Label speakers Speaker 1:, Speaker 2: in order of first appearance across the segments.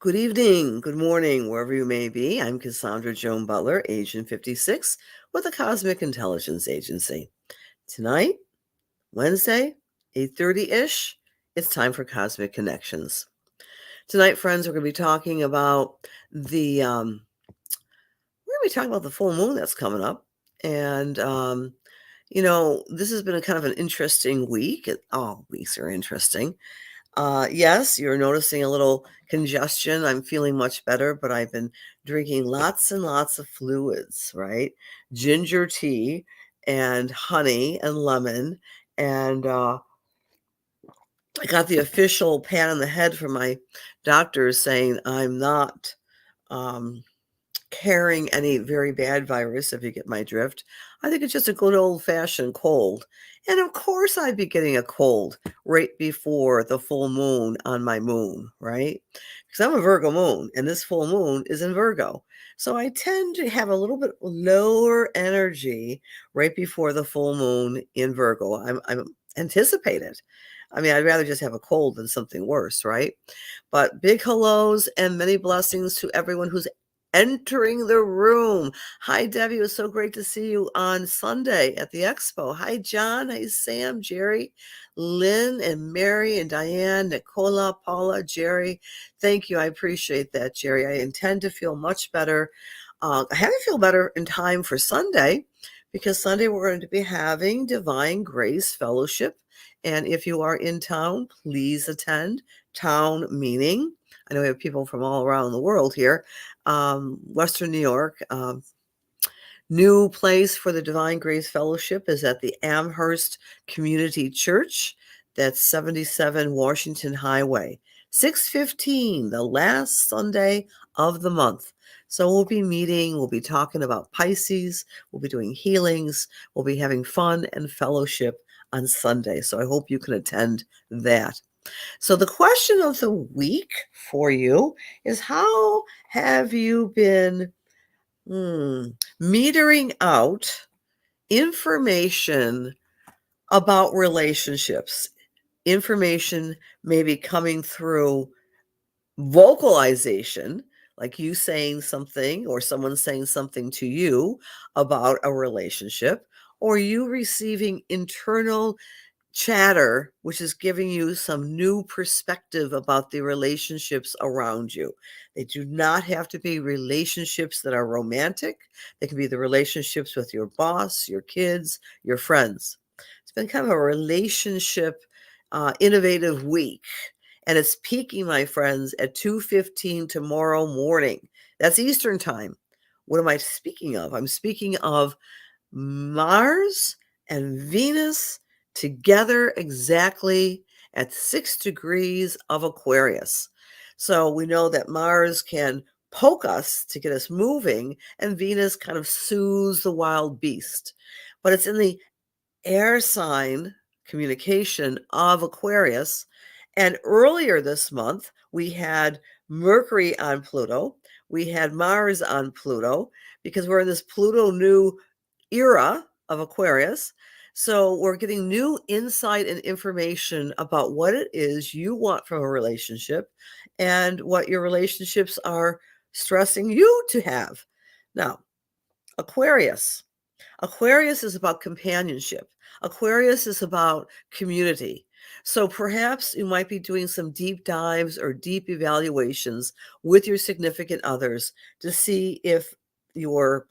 Speaker 1: Good evening, good morning, wherever you may be. I'm Cassandra Joan Butler, Agent 56, with the Cosmic Intelligence Agency. Tonight, Wednesday, 8:30-ish, it's time for Cosmic Connections. Tonight, friends, we're going to be talking about the full moon that's coming up. And this has been a kind of an interesting week. All weeks are interesting. Yes, you're noticing a little congestion. I'm feeling much better, but I've been drinking lots and lots of fluids, right? Ginger tea and honey and lemon. And I got the official pat on the head from my doctors saying I'm not um, carrying any very bad virus, if you get my drift. I think it's just a good old-fashioned cold. And of course I'd be getting a cold right before the full moon on my moon, right? Because I'm a Virgo moon, and this full moon is in Virgo. So I tend to have a little bit lower energy right before the full moon in Virgo. I'm anticipated. I mean, I'd rather just have a cold than something worse, right? But big hellos and many blessings to everyone who's entering the room. Hi, Debbie. It was so great to see you on Sunday at the expo. Hi, John. Hi, Sam, Jerry, Lynn, and Mary, and Diane, Nicola, Paula, Jerry. Thank you. I appreciate that, Jerry. I intend to feel much better. I haven't feel better in time for Sunday because Sunday we're going to be having Divine Grace Fellowship. And if you are in town, please attend. Town meaning, I know we have people from all around the world here. Western New York. New place for the Divine Grace Fellowship is at the Amherst Community Church. That's 77 Washington Highway. 6:15, the last Sunday of the month. So we'll be meeting, we'll be talking about Pisces, we'll be doing healings, we'll be having fun and fellowship on Sunday. So I hope you can attend that. So the question of the week for you is, how have you been metering out information about relationships? Information maybe coming through vocalization, like you saying something or someone saying something to you about a relationship, or you receiving internal chatter, which is giving you some new perspective about the relationships around you. They do not have to be relationships that are romantic. They can be the relationships with your boss, your kids, your friends. It's been kind of a relationship innovative week. And it's peaking, my friends, at 2:15 tomorrow morning. That's Eastern time. What am I speaking of? I'm speaking of Mars and Venus together exactly at 6 degrees of Aquarius. So we know that Mars can poke us to get us moving, and Venus kind of soothes the wild beast. But it's in the air sign communication of Aquarius. And earlier this month, we had Mercury on Pluto. We had Mars on Pluto because we're in this Pluto new era of Aquarius. So we're getting new insight and information about what it is you want from a relationship and what your relationships are stressing you to have. Now, Aquarius. Aquarius is about companionship. Aquarius is about community. So perhaps you might be doing some deep dives or deep evaluations with your significant others to see if your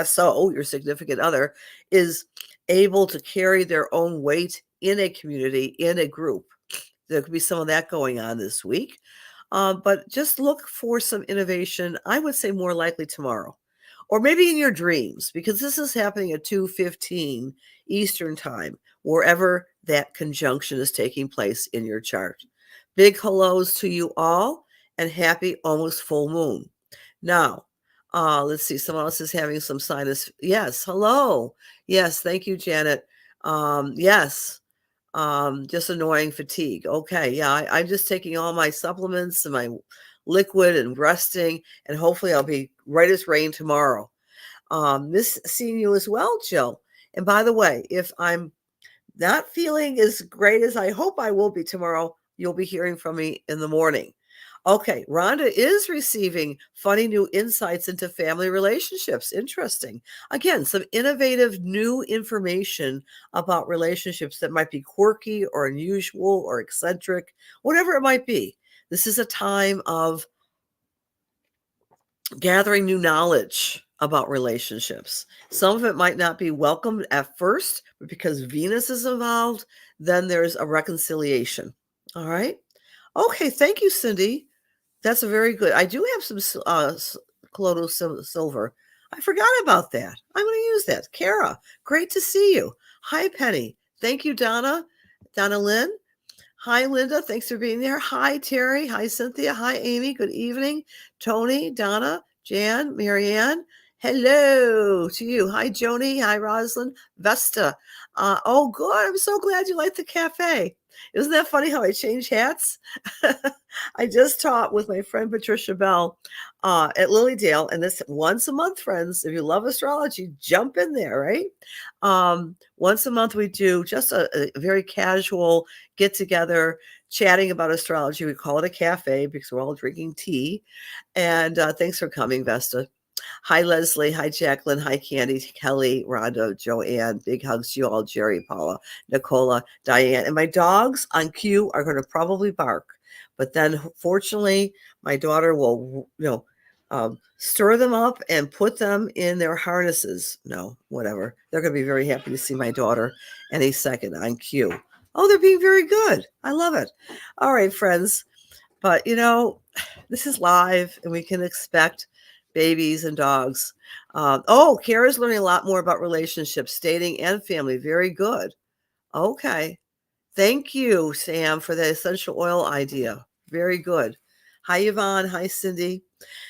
Speaker 1: SO, your significant other, is able to carry their own weight in a community, in a group. There could be some of that going on this week. But just look for some innovation. I would say more likely tomorrow, or maybe in your dreams, because this is happening at 2:15 Eastern time, wherever that conjunction is taking place in your chart. Big hellos to you all, and happy almost full moon. Now, let's see, someone else is having some sinus. Yes, hello. Yes, thank you, Janet. Yes, just annoying fatigue. Okay, yeah, I'm just taking all my supplements and my liquid and resting, and hopefully I'll be right as rain tomorrow. Miss seeing you as well, Jill. And by the way, if I'm not feeling as great as I hope I will be tomorrow, you'll be hearing from me in the morning. Okay, Rhonda is receiving funny new insights into family relationships. Interesting. Again, some innovative new information about relationships that might be quirky or unusual or eccentric, whatever it might be. This is a time of gathering new knowledge about relationships. Some of it might not be welcomed at first, but because Venus is involved, then there's a reconciliation. All right. Okay. Thank you, Cindy. That's a very good. I do have some colloidal silver. I forgot about that. I'm going to use that. Kara, great to see you. Hi, Penny. Thank you, Donna. Donna Lynn. Hi, Linda. Thanks for being there. Hi, Terry. Hi, Cynthia. Hi, Amy. Good evening. Tony, Donna, Jan, Marianne. Hello to you. Hi, Joni. Hi, Rosalind. Vesta. Oh, good. I'm so glad you like the cafe. Isn't that funny how I change hats? I just taught with my friend Patricia Bell at Lilydale, and this once a month, friends. If you love astrology, jump in there, right? Once a month, we do just a very casual get together, chatting about astrology. We call it a cafe because we're all drinking tea. And thanks for coming, Vesta. Hi, Leslie. Hi, Jacqueline. Hi, Candy, Kelly, Rhonda, Joanne. Big hugs to you all, Jerry, Paula, Nicola, Diane. And my dogs on cue are going to probably bark. But then, fortunately, my daughter will, stir them up and put them in their harnesses. No, whatever. They're going to be very happy to see my daughter any second on cue. Oh, they're being very good. I love it. All right, friends. But, this is live and we can expect babies and dogs. Kara's learning a lot more about relationships, dating, and family. Very good. Okay. Thank you, Sam, for the essential oil idea. Very good. Hi, Yvonne. Hi, Cindy.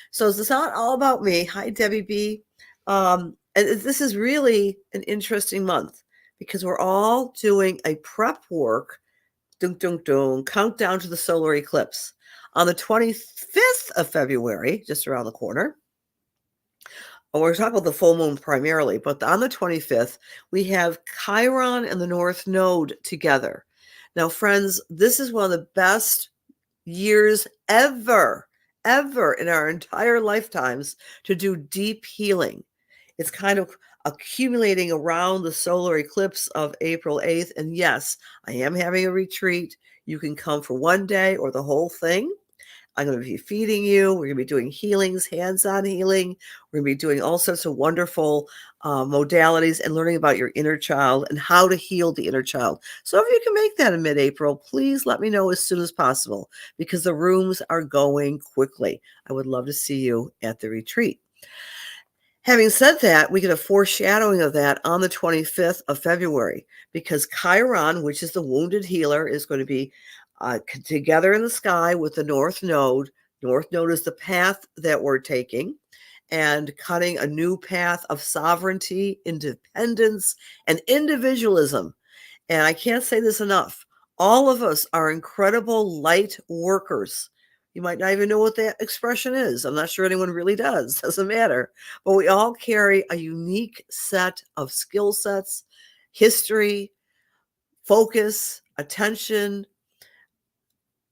Speaker 1: So it's not all about me. Hi, Debbie B. And this is really an interesting month because we're all doing a prep work, dun, dun, dun, countdown to the solar eclipse. On the 25th of February, just around the corner, we're talking about the full moon primarily, but on the 25th, we have Chiron and the North Node together. Now, friends, this is one of the best years ever in our entire lifetimes to do deep healing. It's kind of accumulating around the solar eclipse of April 8th. And yes, I am having a retreat. You can come for one day or the whole thing. I'm going to be feeding you. We're going to be doing healings, hands-on healing. We're going to be doing all sorts of wonderful modalities and learning about your inner child and how to heal the inner child. So if you can make that in mid-April, please let me know as soon as possible because the rooms are going quickly. I would love to see you at the retreat. Having said that, we get a foreshadowing of that on the 25th of February because Chiron, which is the wounded healer, is going to be together in the sky with the North Node. North Node is the path that we're taking and cutting a new path of sovereignty, independence, and individualism. And I can't say this enough. All of us are incredible light workers. You might not even know what that expression is. I'm not sure anyone really does. Doesn't matter. But we all carry a unique set of skill sets, history, focus, attention.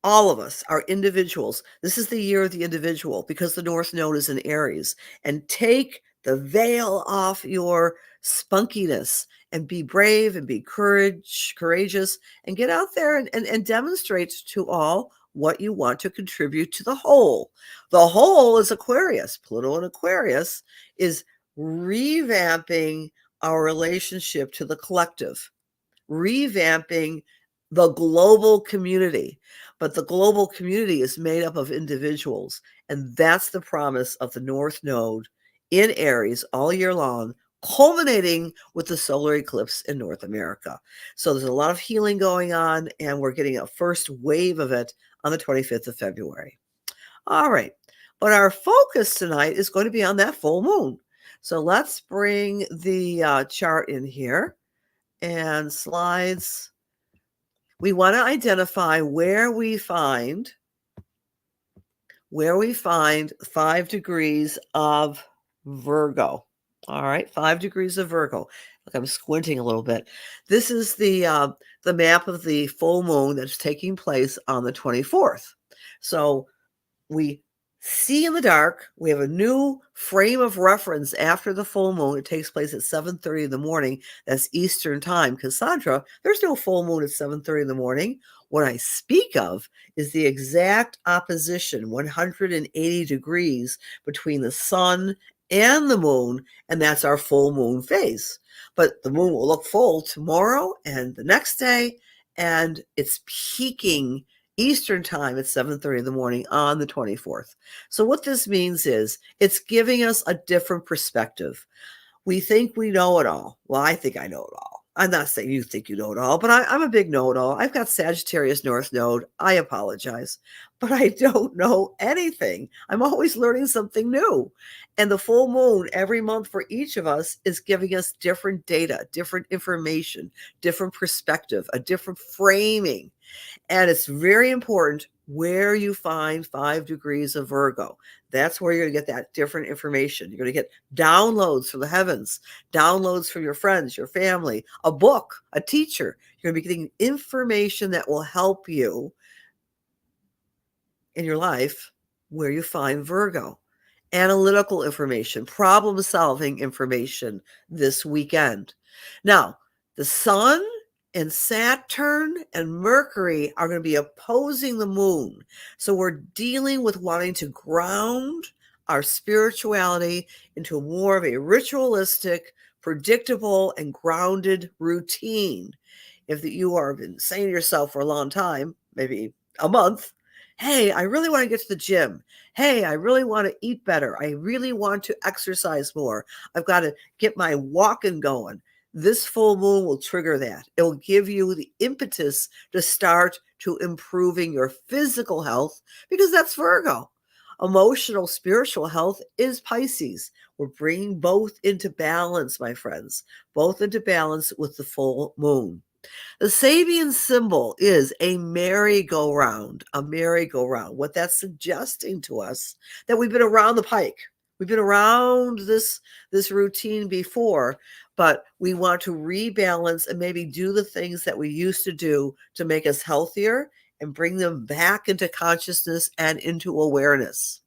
Speaker 1: All of us are individuals. This is the year of the individual because the North Node is in Aries. And take the veil off your spunkiness and be brave and be courageous and get out there and demonstrate to all what you want to contribute to the whole. The whole is Aquarius. Pluto in Aquarius is revamping our relationship to the collective, revamping the global community. But the global community is made up of individuals. And that's the promise of the North Node in Aries all year long, culminating with the solar eclipse in North America. So there's a lot of healing going on, and we're getting a first wave of it on the 25th of February. All right. But our focus tonight is going to be on that full moon. So let's bring the chart in here and slides. We want to identify where we find 5 degrees of Virgo. All right, 5 degrees of Virgo. Look, I'm squinting a little bit. This is the map of the full moon that's taking place on the 24th. So we see in the dark. We have a new frame of reference after the full moon. It takes place at 7:30 in the morning. That's Eastern time. Cassandra, there's no full moon at 7:30 in the morning. What I speak of is the exact opposition, 180 degrees between the sun and the moon, and that's our full moon phase. But the moon will look full tomorrow and the next day, and it's peaking Eastern time at 7:30 in the morning on the 24th. So what this means is it's giving us a different perspective. We think we know it all. Well, I think I know it all. I'm not saying you think you know it all, but I'm a big know-it-all. I've got Sagittarius North Node. I apologize, but I don't know anything. I'm always learning something new. And the full moon every month for each of us is giving us different data, different information, different perspective, a different framing. And it's very important where you find 5 degrees of Virgo. That's where you're going to get that different information. You're going to get downloads from the heavens, downloads from your friends, your family, a book, a teacher. You're going to be getting information that will help you in your life where you find Virgo. Analytical information, problem solving information this weekend. Now, the sun and Saturn and Mercury are going to be opposing the moon. So we're dealing with wanting to ground our spirituality into more of a ritualistic, predictable, and grounded routine. If you are been saying to yourself for a long time, maybe a month, hey, I really want to get to the gym. Hey, I really want to eat better. I really want to exercise more. I've got to get my walking going. This full moon will trigger that. It will give you the impetus to start to improving your physical health because that's Virgo. Emotional, spiritual health is Pisces. We're bringing both into balance, my friends, both into balance with the full moon. The Sabian symbol is a merry-go-round, a merry-go-round. What that's suggesting to us that we've been around the pike. We've been around this routine before, but we want to rebalance and maybe do the things that we used to do to make us healthier and bring them back into consciousness and into awareness.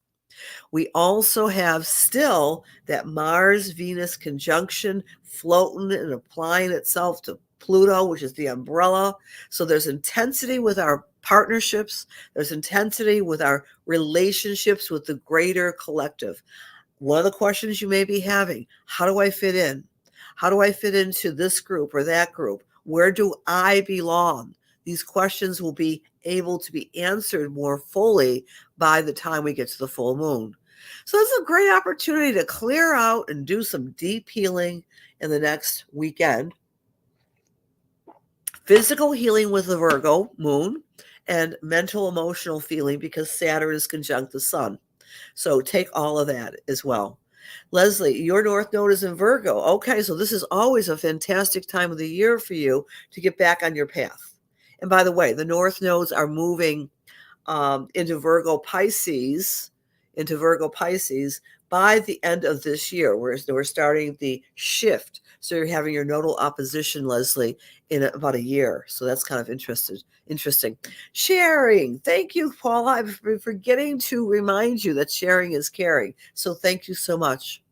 Speaker 1: We also have still that Mars-Venus conjunction floating and applying itself to Pluto, which is the umbrella. So there's intensity with our partnerships. There's intensity with our relationships with the greater collective. One of the questions you may be having, how do I fit in? How do I fit into this group or that group? Where do I belong? These questions will be able to be answered more fully by the time we get to the full moon. So it's a great opportunity to clear out and do some deep healing in the next weekend. Physical healing with the Virgo moon and mental emotional feeling because Saturn is conjunct the sun. So take all of that as well. Leslie, your North Node is in Virgo. Okay, so this is always a fantastic time of the year for you to get back on your path. And by the way, the North Nodes are moving into Virgo Pisces, by the end of this year. We're starting the shift. So you're having your nodal opposition, Leslie, in about a year. So that's kind of interesting. Sharing. Thank you, Paula. I've been forgetting to remind you that sharing is caring. So thank you so much.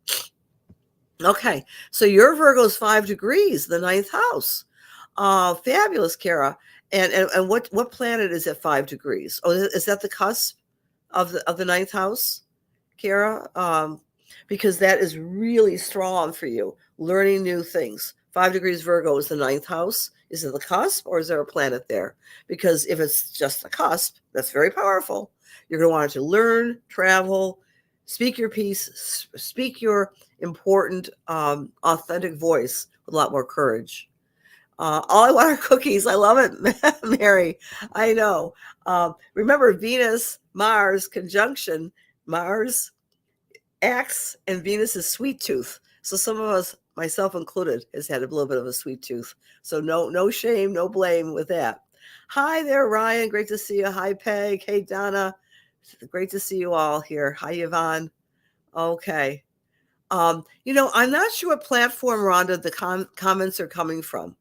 Speaker 1: Okay, so your Virgo's 5 degrees, the ninth house. Fabulous, Kara. And what planet is at 5 degrees? Oh, is that the cusp of the ninth house, Kara? Because that is really strong for you, learning new things. 5 degrees Virgo is the ninth house. Is it the cusp or is there a planet there? Because if it's just the cusp, that's very powerful. You're going to want to learn, travel, speak your piece, speak your important, authentic voice with a lot more courage. All I want are cookies. I love it, Mary. I know. Remember, Venus, Mars conjunction, Mars acts and Venus is sweet tooth. So some of us, myself included, has had a little bit of a sweet tooth. So no shame, no blame with that. Hi there, Ryan. Great to see you. Hi, Peg. Hey, Donna. Great to see you all here. Hi, Yvonne. Okay. I'm not sure what platform, Rhonda, the comments are coming from.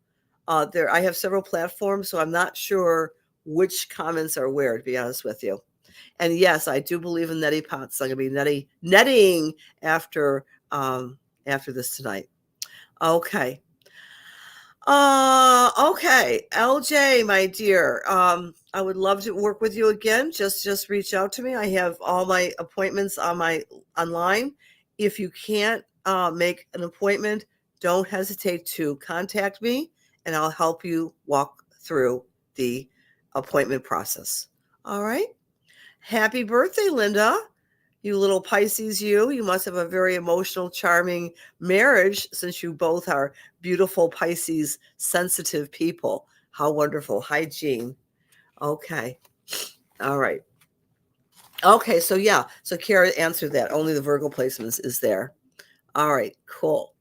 Speaker 1: I have several platforms, so I'm not sure which comments are where, to be honest with you. And yes, I do believe in neti pots. I'm going to be netting after this tonight. Okay. Okay, LJ, my dear. I would love to work with you again. Just reach out to me. I have all my appointments on my online. If you can't make an appointment, don't hesitate to contact me, and I'll help you walk through the appointment process. All right. Happy birthday, Linda. You little Pisces, you must have a very emotional, charming marriage since you both are beautiful Pisces, sensitive people. How wonderful. Hi, Jean. Okay. All right. Okay. So, yeah. So, Kara answered that. Only the Virgo placements is there. All right. Cool.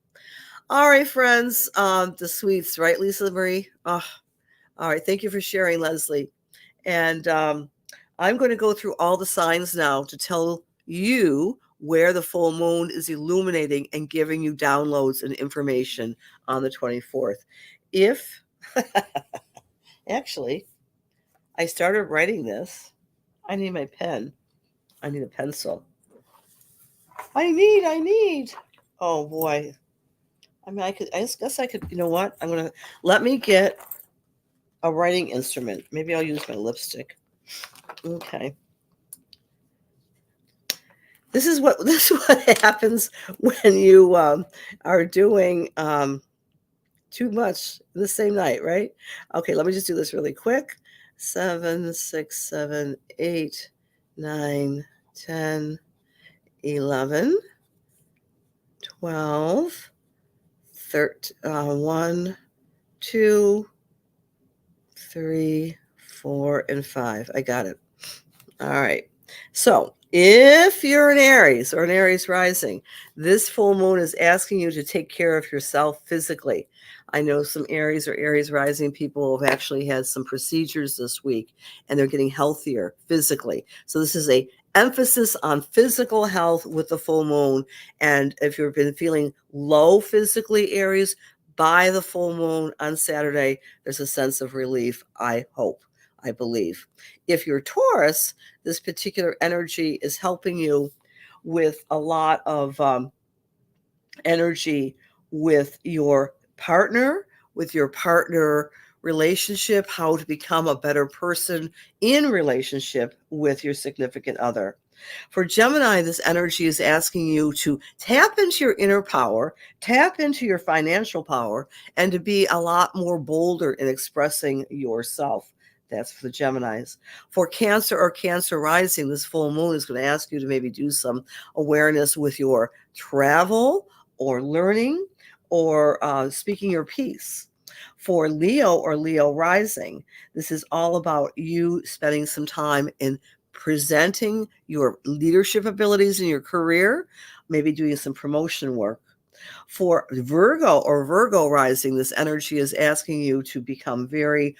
Speaker 1: All right, friends. The sweets, right, Lisa Marie? Oh, all right. Thank you for sharing, Leslie. And I'm going to go through all the signs now to tell you where the full moon is illuminating and giving you downloads and information on the 24th. If actually, I started writing this, I need my pen. I need a pencil. I need. Oh boy. I mean, I guess I could, you know what? Let me get a writing instrument. Maybe I'll use my lipstick. Okay. This is what happens when you are doing too much the same night, right? Okay, let me just do this really quick. 7, 6, 7, 8, 9, 10, 11, 12, 13, 1, 2, 3, 4, and 5. I got it. All right. So if you're an Aries or an Aries rising, this full moon is asking you to take care of yourself physically. I know some Aries or Aries rising people have actually had some procedures this week and they're getting healthier physically. So this is a emphasis on physical health with the full moon. And if you've been feeling low physically, Aries, by the full moon on Saturday, there's a sense of relief, I hope. I believe. If you're Taurus, this particular energy is helping you with a lot of energy with your partner relationship, how to become a better person in relationship with your significant other. For Gemini, this energy is asking you to tap into your inner power, tap into your financial power, and to be a lot more bolder in expressing yourself. That's for the Geminis. For Cancer or Cancer rising, this full moon is going to ask you to maybe do some awareness with your travel or learning or speaking your piece. For Leo or Leo rising, this is all about you spending some time in presenting your leadership abilities in your career, maybe doing some promotion work. For Virgo or Virgo rising, this energy is asking you to become very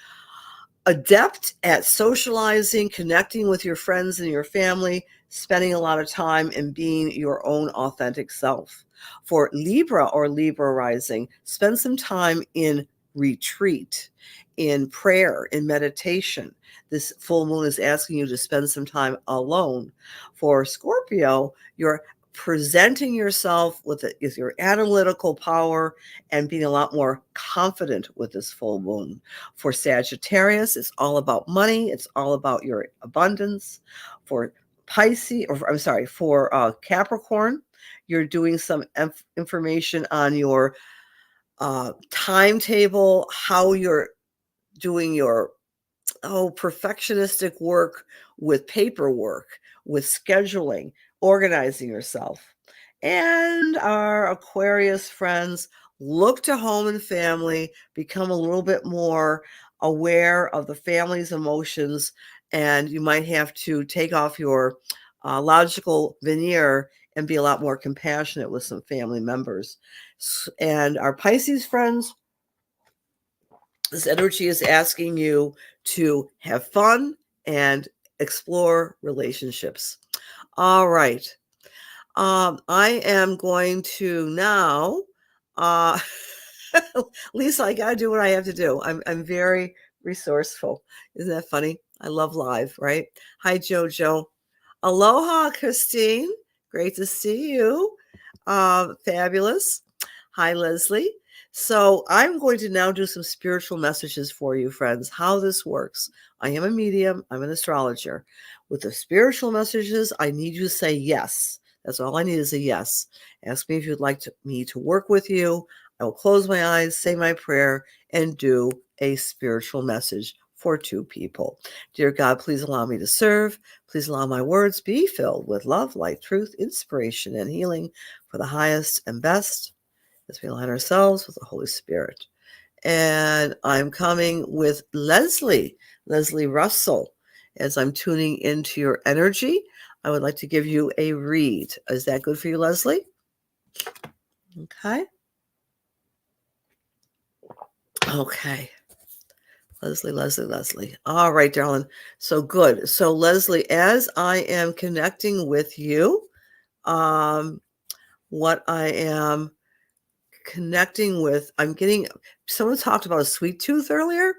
Speaker 1: adept at socializing, connecting with your friends and your family, spending a lot of time in being your own authentic self. For Libra or Libra rising, spend some time in retreat, in prayer, in meditation. This full moon is asking you to spend some time alone. For Scorpio, you're presenting yourself with your analytical power and being a lot more confident with this full moon. For Sagittarius, it's all about money. It's all about your abundance. For Capricorn, you're doing some information on your timetable, how you're doing your perfectionistic work with paperwork, with scheduling, organizing yourself. And our Aquarius friends, look to home and family, become a little bit more aware of the family's emotions, and you might have to take off your logical veneer and be a lot more compassionate with some family members. And our Pisces friends, this energy is asking you to have fun and explore relationships. All right. I am going to now, uh, Lisa, I got to do what I have to do. I'm very resourceful. Isn't that funny? I love live, right? Hi, Jojo. Aloha, Christine. Great to see you. Fabulous. Hi, Leslie. So I'm going to now do some spiritual messages for you, friends. How this works. I am a medium. I'm an astrologer. With the spiritual messages, I need you to say yes. That's all I need is a yes. Ask me if you'd like me to work with you. I will close my eyes, say my prayer, and do a spiritual message for two people. Dear God, please allow me to serve. Please allow my words be filled with love, light, truth, inspiration, and healing for the highest and best as we align ourselves with the Holy Spirit. And I'm coming with Leslie Russell. As I'm tuning into your energy, I would like to give you a read. Is that good for you, Leslie? Okay. Okay. Leslie. All right, darling. So good. So Leslie, as I am connecting with you, what I am connecting with, I'm getting, someone talked about a sweet tooth earlier.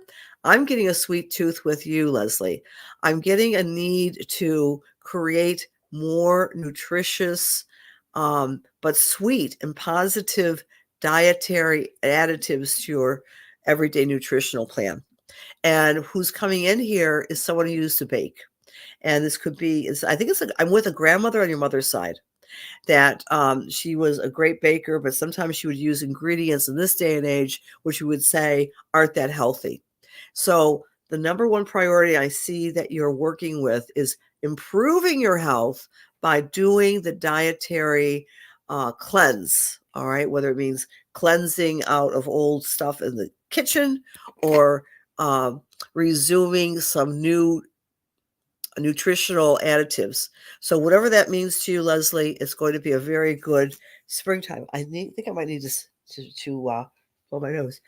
Speaker 1: I'm getting a sweet tooth with you, Leslie. I'm getting a need to create more nutritious, but sweet and positive dietary additives to your everyday nutritional plan. And who's coming in here is someone who used to bake. And this could be, I think I'm with a grandmother on your mother's side that she was a great baker, but sometimes she would use ingredients in this day and age, which we would say aren't that healthy. So the number one priority I see that you're working with is improving your health by doing the dietary cleanse. All right, whether it means cleansing out of old stuff in the kitchen or resuming some new nutritional additives. So whatever that means to you, Leslie, it's going to be a very good springtime. Think I might need to blow my nose.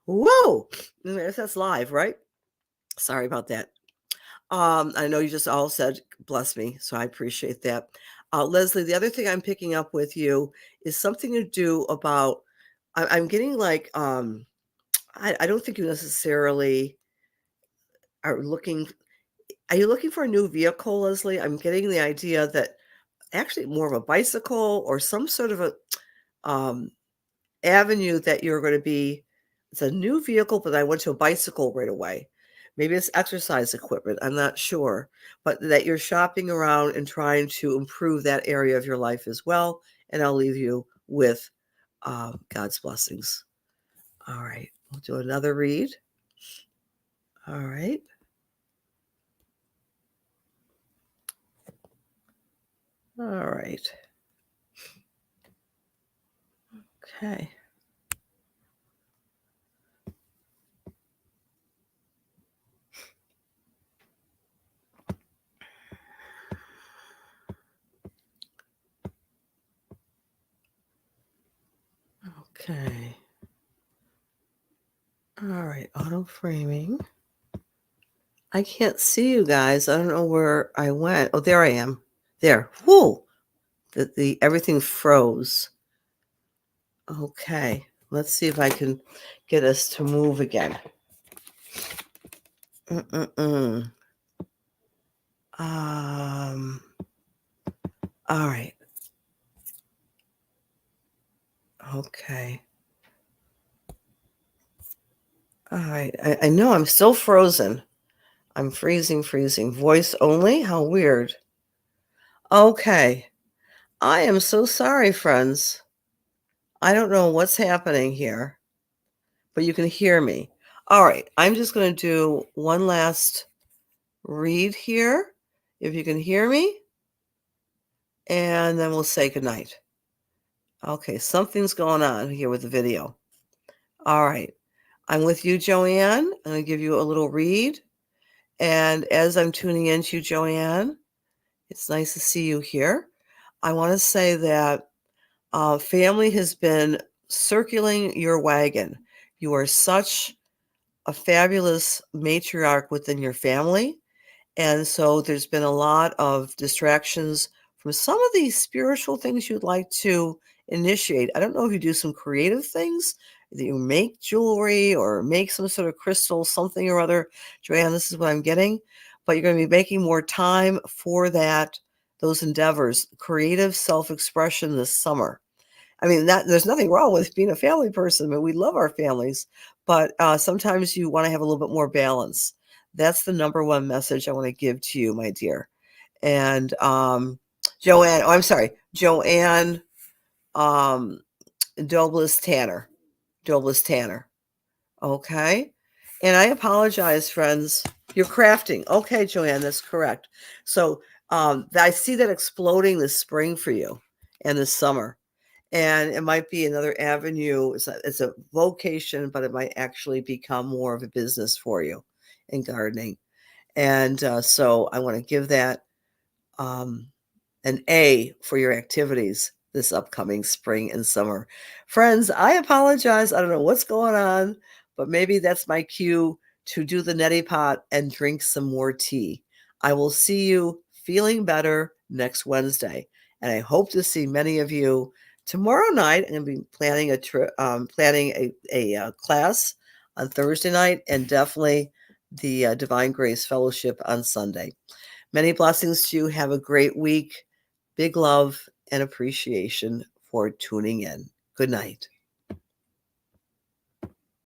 Speaker 1: Whoa! That's live, right? Sorry about that. I know you just all said bless me, so I appreciate that. Leslie, the other thing I'm picking up with you is something to do about. I'm getting like I don't think you necessarily are looking. Are you looking for a new vehicle, Leslie? I'm getting the idea that actually more of a bicycle or some sort of a um, avenue that you're going to be. It's a new vehicle, but I went to a bicycle right away. Maybe it's exercise equipment. I'm not sure, but that you're shopping around and trying to improve that area of your life as well. And I'll leave you with God's blessings. All right, we'll do another read. All right. All right. Okay. Okay. All right, auto framing. I can't see you guys. I don't know where I went. Oh, there I am. There. Whoa. The everything froze. Okay. Let's see if I can get us to move again. Mm-mm-mm. All right. Okay. All right. I know I'm still frozen. I'm freezing. Voice only? How weird. Okay. I am so sorry, friends. I don't know what's happening here, but you can hear me. All right. I'm just going to do one last read here, if you can hear me, and then we'll say goodnight. Okay. Something's going on here with the video. All right. I'm with you, Joanne. I'm going to give you a little read. And as I'm tuning into you, Joanne, it's nice to see you here. I want to say that family has been circling your wagon. You are such a fabulous matriarch within your family. And so there's been a lot of distractions from some of these spiritual things you'd like to initiate. I don't know if you do some creative things that you make jewelry or make some sort of crystal, something or other. Joanne, this is what I'm getting. But you're going to be making more time for those endeavors, creative self-expression this summer. I mean, there's nothing wrong with being a family person. I mean, we love our families, but sometimes you want to have a little bit more balance. That's the number one message I want to give to you, my dear. And Joanne, oh, I'm sorry, Joanne um, Doblis Tanner. Doblis Tanner. Okay. And I apologize, friends. You're crafting. Okay, Joanne, that's correct. So I see that exploding this spring for you and this summer. And it might be another avenue. It's a vocation, but it might actually become more of a business for you in gardening. And so I want to give that um, an A for your activities this upcoming spring and summer. Friends, I apologize. I don't know what's going on, but maybe that's my cue to do the neti pot and drink some more tea. I will see you feeling better next Wednesday, and I hope to see many of you tomorrow night. I'm going to be planning a trip, planning a class on Thursday night, and definitely the Divine Grace Fellowship on Sunday. Many blessings to you. Have a great week. Big love and appreciation for tuning in. Good night.